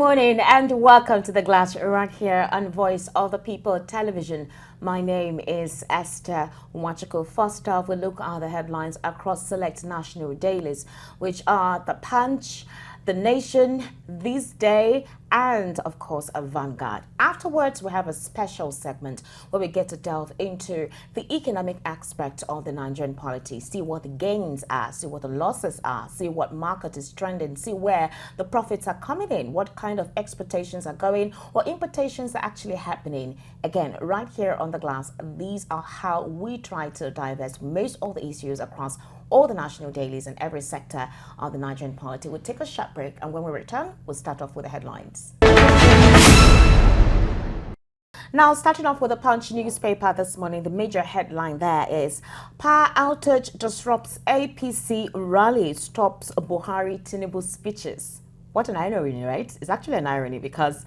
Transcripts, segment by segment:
morning and welcome to the Glass right here on Voice of the People Television. My name is Esther Nwachukwu. First off, we look at the headlines across select national dailies, which are The Punch, The Nation, This Day, and of course a Vanguard. Afterwards, we have a special segment where we get to delve into the economic aspect of the Nigerian polity, see what the gains are, see what the losses are, see what market is trending, see where the profits are coming in, what kind of exportations are going, what importations are actually happening. Again, right here on the Glass, these are how we try to divest most of the issues across all the national dailies in every sector of the Nigerian polity. We'll take a short break, and when we return, we'll start off with the headlines. Now, starting off with the Punch newspaper this morning, the major headline there is power outage disrupts APC rally, stops Buhari Tinubu speeches. What an irony, right? It's actually an irony because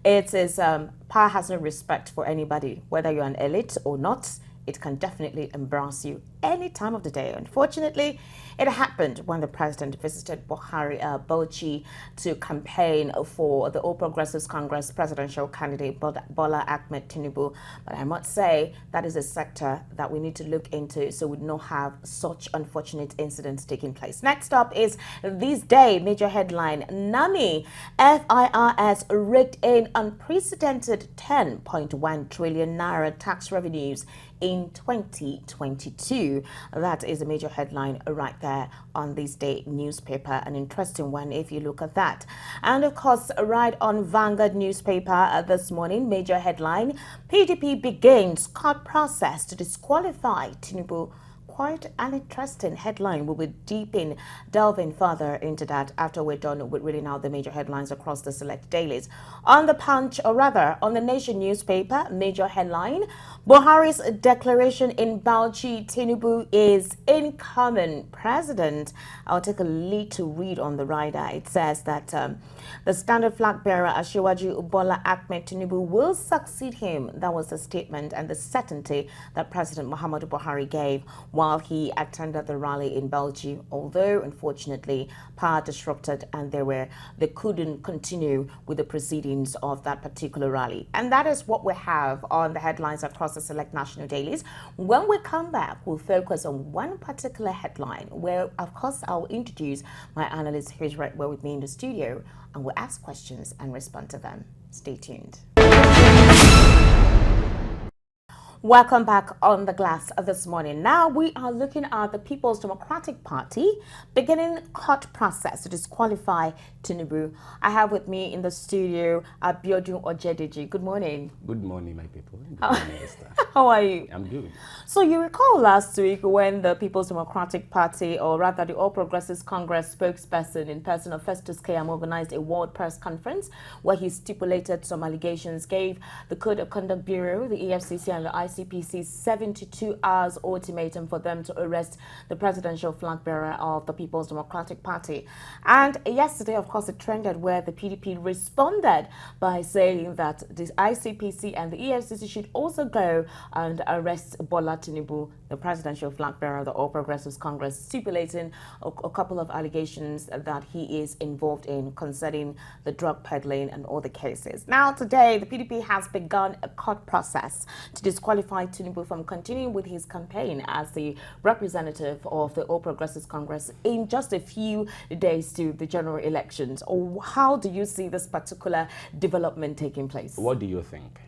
it is power has no respect for anybody, whether you're an elite or not. It can definitely embarrass you any time of the day. Unfortunately, it happened when the president visited Buhari Bauchi to campaign for the All Progressives Congress presidential candidate Bola Ahmed Tinubu. But I must say that is a sector that we need to look into so we don't have such unfortunate incidents taking place. Next up is This Day, major headline, NAMI FIRS raked in unprecedented 10.1 trillion naira tax revenues in 2022. That is a major headline right there on This Day newspaper. An interesting one if you look at that. And of course, right on Vanguard newspaper this morning, major headline, PDP begins court process to disqualify Tinubu. Quite an interesting headline. We will delving further into that after we're done with reading out the major headlines across the select dailies. On the Punch, or rather on the Nation newspaper, major headline, Buhari's declaration in Bauchi, Tinubu is incoming president. I'll take a lead to read on the rider. It says that the standard flag bearer, Asiwaju Bola Ahmed Tinubu, will succeed him. That was the statement and the certainty that President Muhammadu Buhari gave while he attended the rally in Bauchi, although unfortunately power disrupted and they couldn't continue with the proceedings of that particular rally. And that is what we have on the headlines across the select national dailies. When we come back, we'll focus on one particular headline where, of course, I'll introduce my analyst who's right there with me in the studio, and we'll ask questions and respond to them. Stay tuned. Welcome back on the Glass this morning. Now we are looking at the People's Democratic Party beginning court process to disqualify Tinubu. I have with me in the studio Abiodun Ojedeji. Good morning. Good morning, my people. Good morning, Esther. How are you? I'm good. So you recall last week when the People's Democratic Party, or rather the All Progressives Congress spokesperson in person of Festus Keyamo, organized a world press conference where he stipulated some allegations, gave the Code of Conduct Bureau, the EFCC and the ICPC 72 hours ultimatum for them to arrest the presidential flag bearer of the People's Democratic Party. And yesterday, of course, it trended where the PDP responded by saying that the ICPC and the EFCC should also go and arrest Bola Tinubu, the presidential flag bearer of the All Progressives Congress, stipulating a couple of allegations that he is involved in concerning the drug peddling and all the cases. Now, today, the PDP has begun a court process to disqualify Tinubu from continuing with his campaign as the representative of the All Progressives Congress in just a few days to the general elections. How do you see this particular development taking place? What do you think?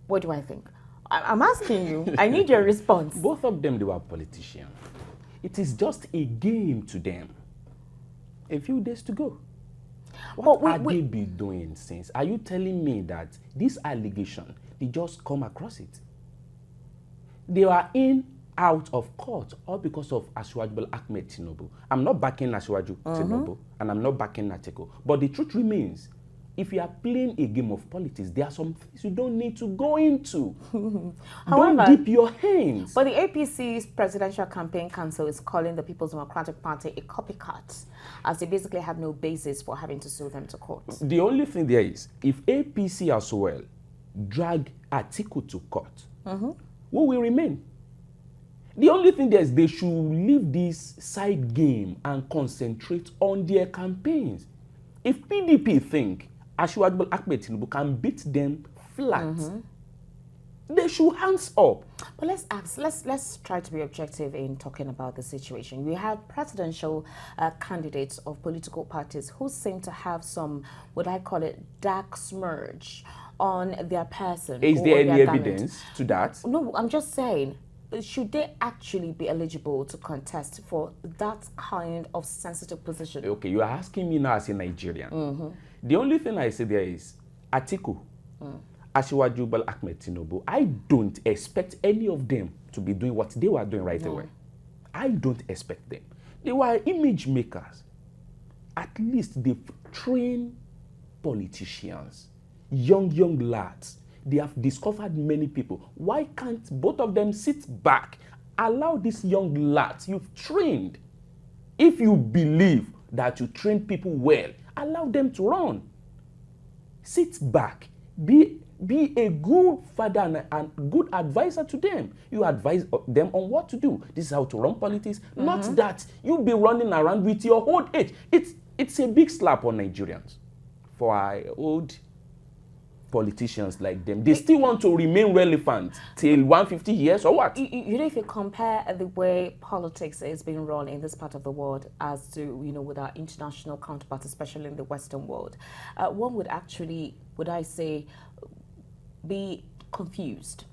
What do I think? I'm asking you. I need your response. Both of them, they were politicians. It is just a game to them. A few days to go. What have they been doing since? Are you telling me that this allegation, they just come across it? They are out of court all because of Asiwaju Ahmed Tinubu. I'm not backing Asiwaju Tinubu, and I'm not backing Nateko. But the truth remains, if you are playing a game of politics, there are some things you don't need to go into. However, don't dip your hands. But the APC's Presidential Campaign Council is calling the People's Democratic Party a copycat, as they basically have no basis for having to sue them to court. The only thing there is, if APC as well drag Atiku to court, who will remain? The only thing there is they should leave this side game and concentrate on their campaigns. If PDP think Asiwaju Ahmed Tinubu can beat them flat. They should hands up. But let's try to be objective in talking about the situation. We have presidential candidates of political parties who seem to have some, what I call it, dark smudge on their person. Is there any evidence to that? No, I'm just saying, should they actually be eligible to contest for that kind of sensitive position? Okay, you are asking me now as a Nigerian. The only thing I say there is Atiku, Asiwaju Bola Ahmed Tinubu. I don't expect any of them to be doing what they were doing right away. I don't expect them. They were image makers. At least they've trained politicians, young lads. They have discovered many people. Why can't both of them sit back, allow these young lads you've trained? If you believe that you train people well, allow them to run. Sit back. Be a good father and good advisor to them. You advise them on what to do. This is how to run politics. Not that you be running around with your old age. It's a big slap on Nigerians for our old politicians like them. They still want to remain relevant till 150 years or what? You know, if you compare the way politics is being run in this part of the world as to, with our international counterparts, especially in the Western world, one would actually, would I say, be confused.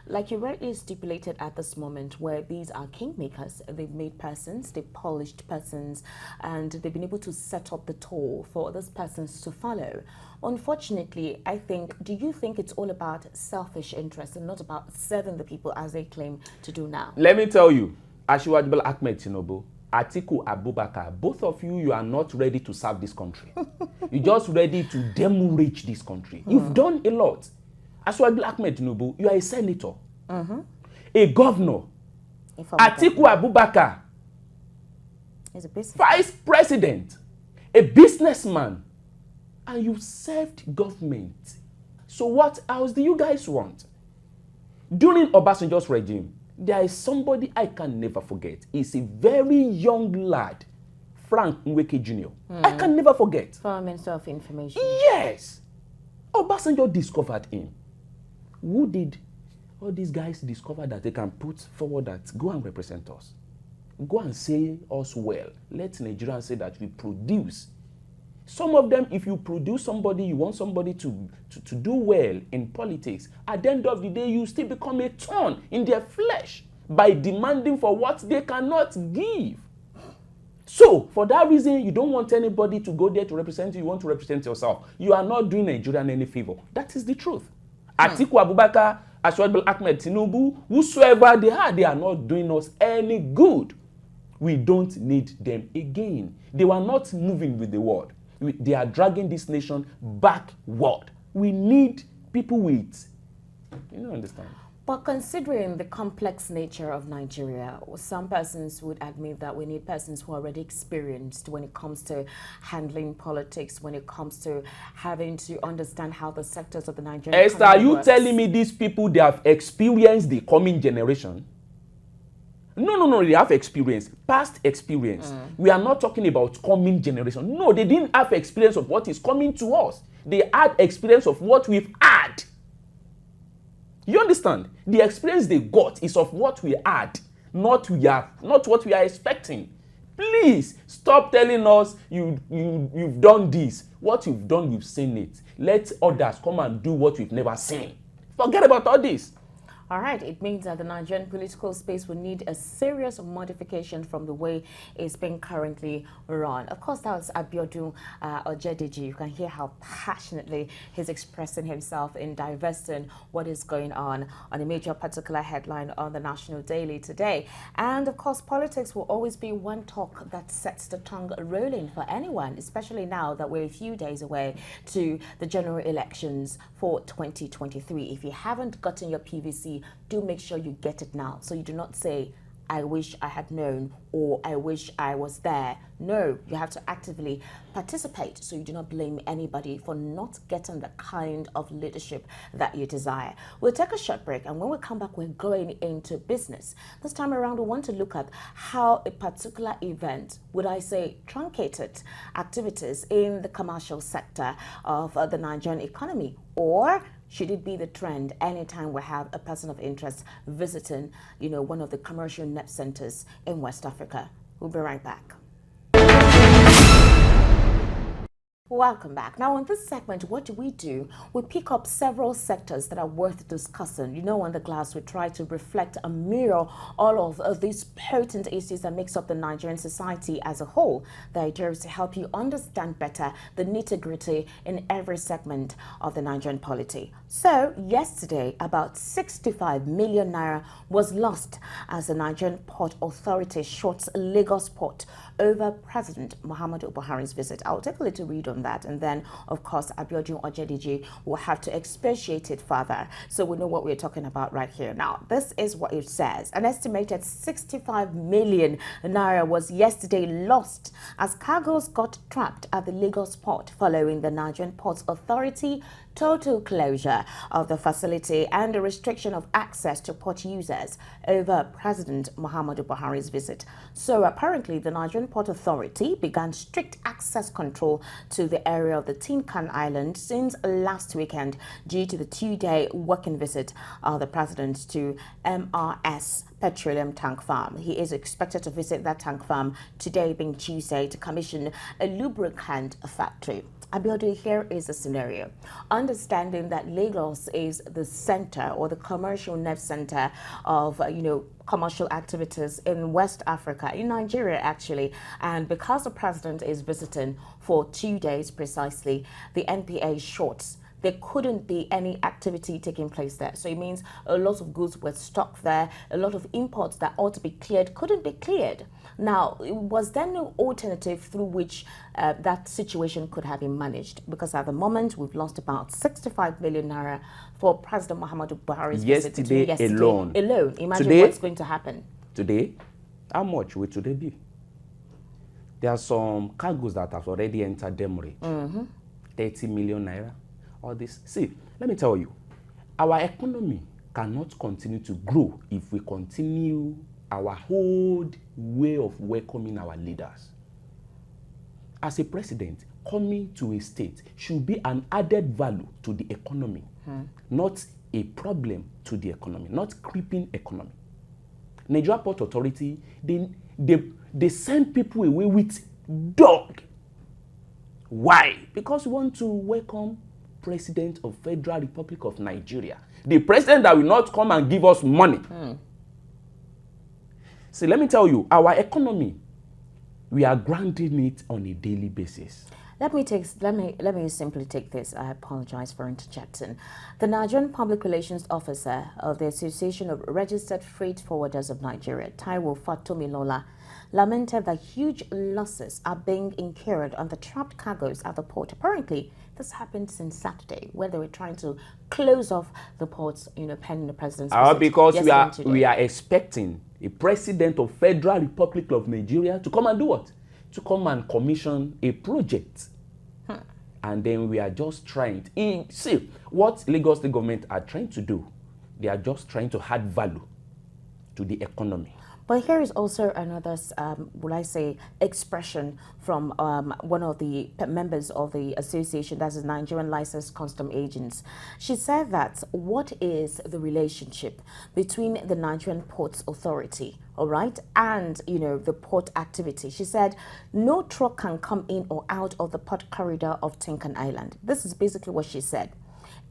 Like you rightly stipulated at this moment, where these are kingmakers, they've made persons, they've polished persons, and they've been able to set up the toll for those persons to follow. Unfortunately, do you think it's all about selfish interest and not about serving the people as they claim to do now? Let me tell you, Asiwaju Bola Ahmed Tinubu, Atiku Abubakar, both of you are not ready to serve this country. You're just ready to demorage this country. You've done a lot. Asiwaju Ahmed Tinubu, you are a senator, a governor. Atiku Abubakar, he's a business vice president, a businessman, and you served government. So what else do you guys want? During Obasanjo's regime, there is somebody I can never forget. He's a very young lad, Frank Nweke Jr. I can never forget. Former Minister of Information. Yes. Obasanjo discovered him. Who did all these guys discover that they can put forward that go and represent us? Go and say us well. Let Nigerians say that we produce. Some of them, if you produce somebody, you want somebody to do well in politics, at the end of the day, you still become a thorn in their flesh by demanding for what they cannot give. So, for that reason, you don't want anybody to go there to represent you. You want to represent yourself. You are not doing Nigerian any favor. That is the truth. Atiku Abubakar, Asiwaju Bola Ahmed Tinubu, whosoever they are not doing us any good. We don't need them again. They were not moving with the world. They are dragging this nation backward. We need people with, understand. But considering the complex nature of Nigeria, some persons would admit that we need persons who are already experienced when it comes to handling politics, when it comes to having to understand how the sectors of the Nigerian Esther, are you telling me these people, they have experienced the coming generation? No, they have experience, past experience. We are not talking about coming generation. No, they didn't have experience of what is coming to us. They had experience of what we've had. You understand? The experience they got is of what we had, not what we are expecting. Please stop telling us you've done this. What you've done, we've seen it. Let others come and do what we've never seen. Forget about all this. All right, it means that the Nigerian political space will need a serious modification from the way it's being currently run. Of course, that was Abiodun Ojediji. You can hear how passionately he's expressing himself in divesting what is going on a major particular headline on the National Daily today. And of course, politics will always be one talk that sets the tongue rolling for anyone, especially now that we're a few days away to the general elections for 2023. If you haven't gotten your PVC, do make sure you get it now, so you do not say, I wish I had known or I wish I was there. No, you have to actively participate so you do not blame anybody for not getting the kind of leadership that you desire. We'll take a short break, and when we come back, we're going into business. This time around, we want to look at how a particular event, would I say, truncated activities in the commercial sector of the Nigerian economy, or should it be the trend anytime we have a person of interest visiting, one of the commercial net centers in West Africa? We'll be right back. Welcome back. Now, in this segment, what do? We pick up several sectors that are worth discussing. On the glass, we try to reflect and mirror all of these potent issues that makes up the Nigerian society as a whole. The idea is to help you understand better the nitty-gritty in every segment of the Nigerian polity. So, yesterday, about 65 million naira was lost as the Nigerian Port Authority shuts Lagos Port over President Muhammadu Buhari's visit. I'll take a little read on that, and then, of course, Abiodun Ojediji will have to expatiate it further so we know what we're talking about right here. Now, this is what it says. An estimated 65 million naira was yesterday lost as cargoes got trapped at the Lagos port following the Nigerian Ports Authority total closure of the facility and the restriction of access to port users over President Muhammadu Buhari's visit. So apparently the Nigerian Port Authority began strict access control to the area of the Tin Can Island since last weekend due to the two-day working visit of the president to MRS Petroleum Tank Farm. He is expected to visit that tank farm today, being Tuesday, to commission a lubricant factory. Abiodun, here is the scenario. Understanding that Lagos is the center or the commercial net center of, commercial activities in West Africa, in Nigeria actually, and because the president is visiting for 2 days precisely, the NPA shorts. There couldn't be any activity taking place there. So it means a lot of goods were stocked there. A lot of imports that ought to be cleared couldn't be cleared. Now, was there no alternative through which that situation could have been managed? Because at the moment, we've lost about 65 million naira for President Muhammadu Buhari's visit yesterday alone. Imagine today, what's going to happen. Today, how much will today be? There are some cargoes that have already entered Demre. 30 million naira. All this. See, let me tell you, our economy cannot continue to grow if we continue our old way of welcoming our leaders. As a president, coming to a state should be an added value to the economy, not a problem to the economy, not creeping economy. Nigeria Port Authority, they send people away with dog. Why? Because we want to welcome President of Federal Republic of Nigeria, the president that will not come and give us money. See, let me tell you, our economy, we are grounding it on a daily basis. Let me simply take this. I apologize for interjecting. The Nigerian Public Relations Officer of the Association of Registered Freight Forwarders of Nigeria, Taiwo Fatomilola, lamented that huge losses are being incurred on the trapped cargoes at the port. Apparently, this happened since Saturday, where they were trying to close off the ports, pending the president's visit. Because we are expecting a president of Federal Republic of Nigeria to come and do what? To come and commission a project. And then we are just trying to see what Lagos State government are trying to do. They are just trying to add value to the economy. But here is also another, expression from one of the members of the association, that's the Nigerian Licensed Custom Agents. She said that what is the relationship between the Nigerian Ports Authority, all right, and, the port activity? She said no truck can come in or out of the port corridor of Tin Can Island. This is basically what she said.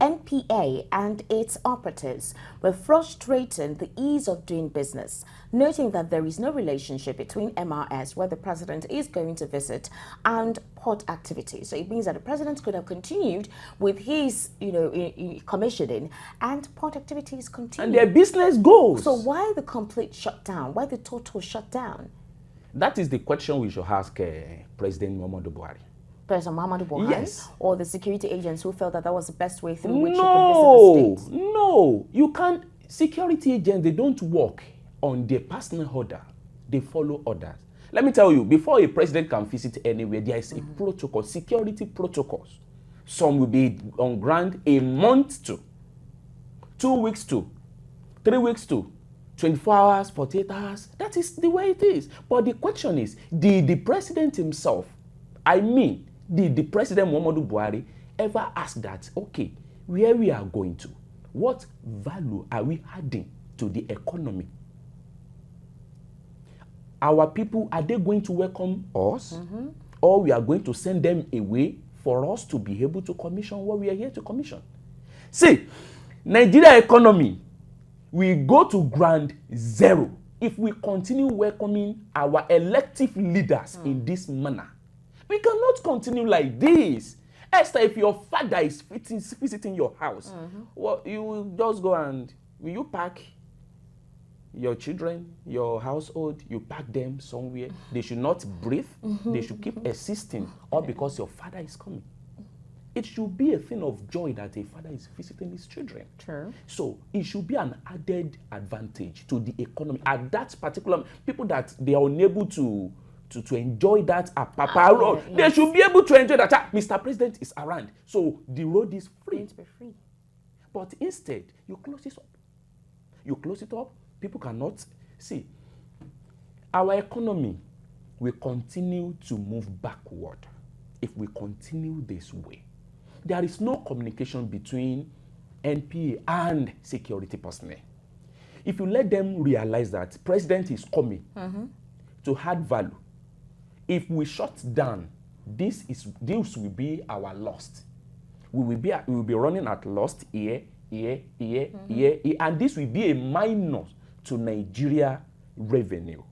NPA and its operatives were frustrating the ease of doing business, noting that there is no relationship between MRS, where the president is going to visit, and port activity. So it means that the president could have continued with his, commissioning, and port activities continue. And their business goes. So why the complete shutdown? Why the total shutdown? That is the question we should ask President Muhammadu Buhari. President Muhammadu Buhari, yes, or the security agents who felt that was the best way through which you could visit the state? No, you can't. Security agents, they don't work on their personal order, they follow orders. Let me tell you, before a president can visit anywhere, there is a protocol, security protocols. Some will be on ground a month to, 2 weeks to, 3 weeks to, 24 hours, 48 hours. That is the way it is. But the question is, did the president himself, did the president Muhammadu Buhari ever ask that, okay, where we are going to, what value are we adding to the economy? Our people, are they going to welcome us? Or we are going to send them away for us to be able to commission what we are here to commission? See, Nigeria economy will go to ground zero if we continue welcoming our elective leaders in this manner. We cannot continue like this. Esther, if your father is visiting your house, well, you will just go and, will you pack your children, your household, you pack them somewhere? They should not breathe. They should keep existing, all because your father is coming. It should be a thing of joy that a father is visiting his children. True. So it should be an added advantage to the economy. At that particular, people that they are unable to enjoy that at Papa Road, they should be able to enjoy that. Mr. President is around, so the road is free. It's free. But instead, you close it up. You close it up, people cannot see. Our economy will continue to move backward if we continue this way. There is no communication between NPA and security personnel. If you let them realize that president is coming to add value, if we shut down, this will be our loss. We will be running at loss year, and this will be a minus to Nigeria revenue.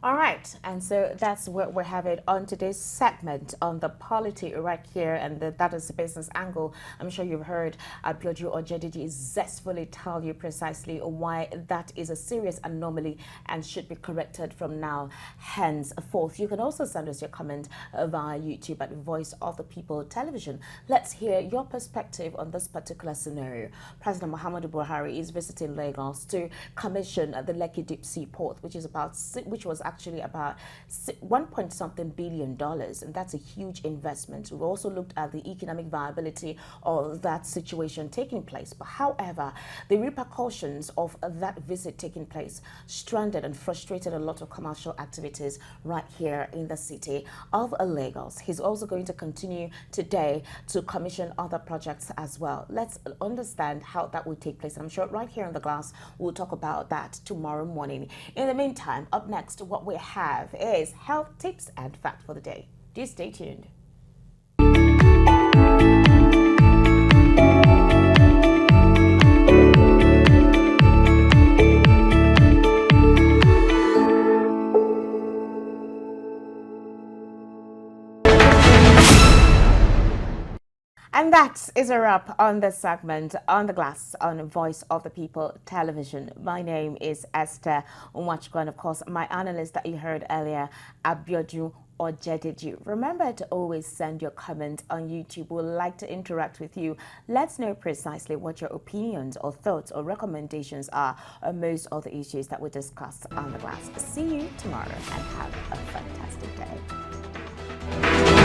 All right, and so that's what we're having on today's segment on the polity right here, and that is the business angle. I'm sure you've heard Abiodun Ojediji zestfully tell you precisely why that is a serious anomaly and should be corrected from now henceforth. You can also send us your comment via YouTube at Voice of the People Television. Let's hear your perspective on this particular scenario. President Muhammadu Buhari is visiting Lagos to commission the Lekki Deep Sea Port, which was actually about $1.something billion, and that's a huge investment. We've also looked at the economic viability of that situation taking place. But however, the repercussions of that visit taking place stranded and frustrated a lot of commercial activities right here in the city of Lagos. He's also going to continue today to commission other projects as well. Let's understand how that will take place. And I'm sure right here on The Glass, we'll talk about that tomorrow morning. In the meantime, up next, what we have is health tips and fact for the day. Do stay tuned. And that is a wrap on this segment on The Glass on Voice of the People Television. My name is Esther Nwachukwu, and of course, my analyst that you heard earlier, Abiodun Ojediji. Remember to always send your comments on YouTube. We'd like to interact with you. Let's know precisely what your opinions or thoughts or recommendations are on most of the issues that we discussed on The Glass. See you tomorrow and have a fantastic day.